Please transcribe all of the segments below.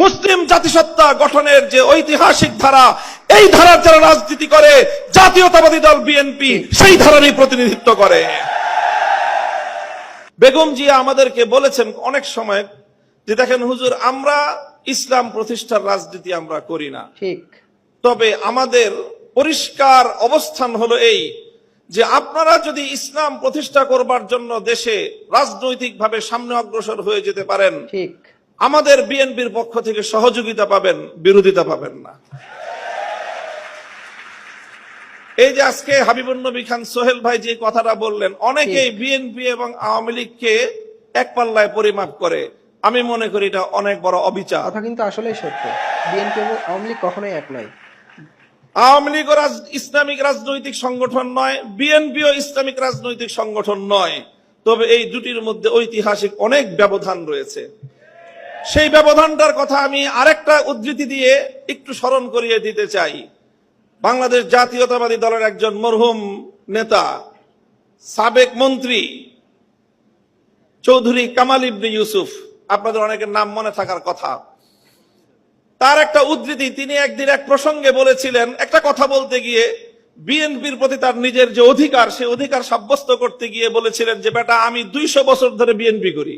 মুসলিম জাতিসত্তা গঠনের যে ঐতিহাসিক ধারা, এই ধারার যারা রাজনীতি করে জাতীয়তাবাদী দল বিএনপি সেই ধারারই প্রতিনিধিত্ব করে। বেগম জিয়া আমাদেরকে বলেছেন অনেক সময় যে দেখেন হুজুর, আমরা ইসলাম প্রতিষ্ঠার রাজনীতি আমরা করি না, ঠিক, তবে আমাদের পরিষ্কার অবস্থান হলো এই যে আপনারা যদি ইসলাম প্রতিষ্ঠা করবার জন্য দেশে রাজনৈতিকভাবে সামনে অগ্রসর হয়ে যেতে পারেন, ঠিক, আমাদের বিএনপির পক্ষ থেকে সহযোগিতা পাবেন, বিরোধিতা পাবেন না। এই যে আজকে হাবিবুন নবী খান সোহেল ভাই যে কথাটা বললেন, অনেকেই বিএনপি এবং আওয়ামী লীগকে এক পাল্লায় পরিমাপ করে। আমি মনে করি এটা অনেক বড় অবিচার। কথা কিন্তু আসলেই সত্য। বিএনপি এবং আওয়ামী লীগ কখনোই এক নয়। আওয়ামী লীগও ইসলামিক রাজনৈতিক সংগঠন নয়, বিএনপিও ইসলামিক রাজনৈতিক সংগঠন নয়, তবে এই দুটির মধ্যে ঐতিহাসিক অনেক ব্যবধান রয়েছে। সেই ব্যবধানটার কথা আমি আরেকটা উদ্ধৃতি দিয়ে একটু স্মরণ করিয়ে দিতে চাই। বাংলাদেশ জাতীয়তাবাদী দলের একজন মরহুম নেতা, সাবেক মন্ত্রী চৌধুরী কামাল ইবনে ইউসুফ, আপনাদের অনেকের নাম মনে থাকার কথা। তার একটা উদ্ধৃতি, তিনি একদিন এক প্রসঙ্গে বলেছিলেন, একটা কথা বলতে গিয়ে বিএনপির প্রতি তার নিজের যে অধিকার, সে অধিকার সাব্যস্ত করতে গিয়ে বলেছিলেন যে বেটা, আমি 200 বছর ধরে বিএনপি করি।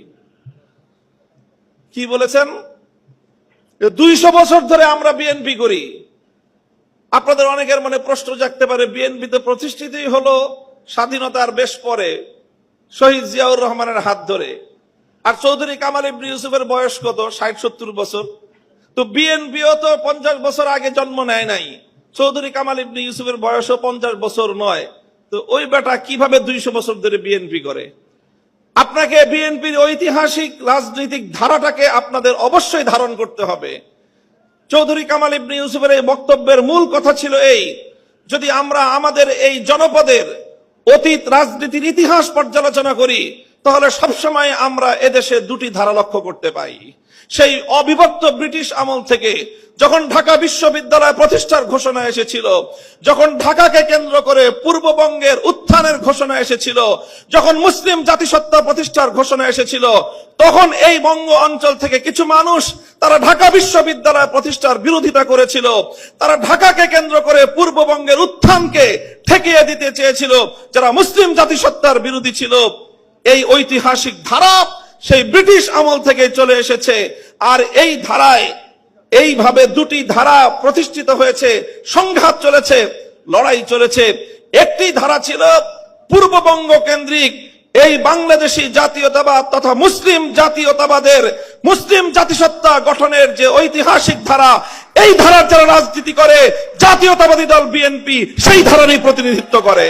কি বলেছেন? 200 বছর ধরে আমরা বিএনপি করি। আপনাদের অনেকের মনে প্রশ্ন জাগতে পারে, বিএনপি তো প্রতিষ্ঠিতই হলো স্বাধীনতার বেশ পরে, শহীদ জিয়াউর রহমানের হাত ধরে। আর চৌধুরী কামাল ইবনে ইউসুফের বয়স কত? 60-70 বছর। তো বিএনপিও তো 50 বছর আগে জন্ম নেয় নাই। চৌধুরী কামাল ইবনে ইউসুফের বয়সও 50 বছর নয়। তো ওই বেটা কিভাবে 200 বছর ধরে বিএনপি করে? আপনাকে বিএনপির ঐতিহাসিক রাজনৈতিক ধারাটাকে আপনাদের অবশ্যই ধারণ করতে হবে। চৌধুরী কামাল ইবনে ইউসুফের এই বক্তব্যের মূল কথা ছিল এই, যদি আমরা আমাদের এই জনপদের অতীত রাজনীতির ইতিহাস পর্যালোচনা করি, তাহলে সবসময় আমরা এদেশে দুটি ধারা লক্ষ্য করতে পাই। সেই অবিভক্ত ব্রিটিশ আমল থেকে যখন ঢাকা বিশ্ববিদ্যালয় প্রতিষ্ঠার ঘোষণা এসেছিল, যখন ঢাকাকে কেন্দ্র করে পূর্ববঙ্গের উত্থানের ঘোষণা এসেছিল, যখন মুসলিম জাতিসত্তা প্রতিষ্ঠার ঘোষণা এসেছিল, তখন এই বঙ্গ অঞ্চল থেকে কিছু মানুষ তারা ঢাকা বিশ্ববিদ্যালয় প্রতিষ্ঠার বিরোধিতা করেছিল। তারা ঢাকাকে কেন্দ্র করে পূর্ববঙ্গের উত্থানকে ঠেকিয়ে দিতে চেয়েছিল, যারা মুসলিম জাতিসত্তার বিরোধী ছিল। এই ঐতিহাসিক ধারা সেই ব্রিটিশ আমল থেকে চলে এসেছে। আর এই ধারায় এইভাবে দুটি ধারা প্রতিষ্ঠিত হয়েছে, সংঘাত চলেছে, লড়াই চলেছে। একটি ধারা ছিল পূর্ববঙ্গ কেন্দ্রিক এই বাংলাদেশি জাতীয়তাবাদ তথা মুসলিম জাতীয়তাবাদের, মুসলিম জাতিসত্তা গঠনের যে ঐতিহাসিক ধারা, এই ধারার যারা রাজনীতি করে জাতীয়তাবাদী দল বিএনপি সেই ধারারই প্রতিনিধিত্ব করে।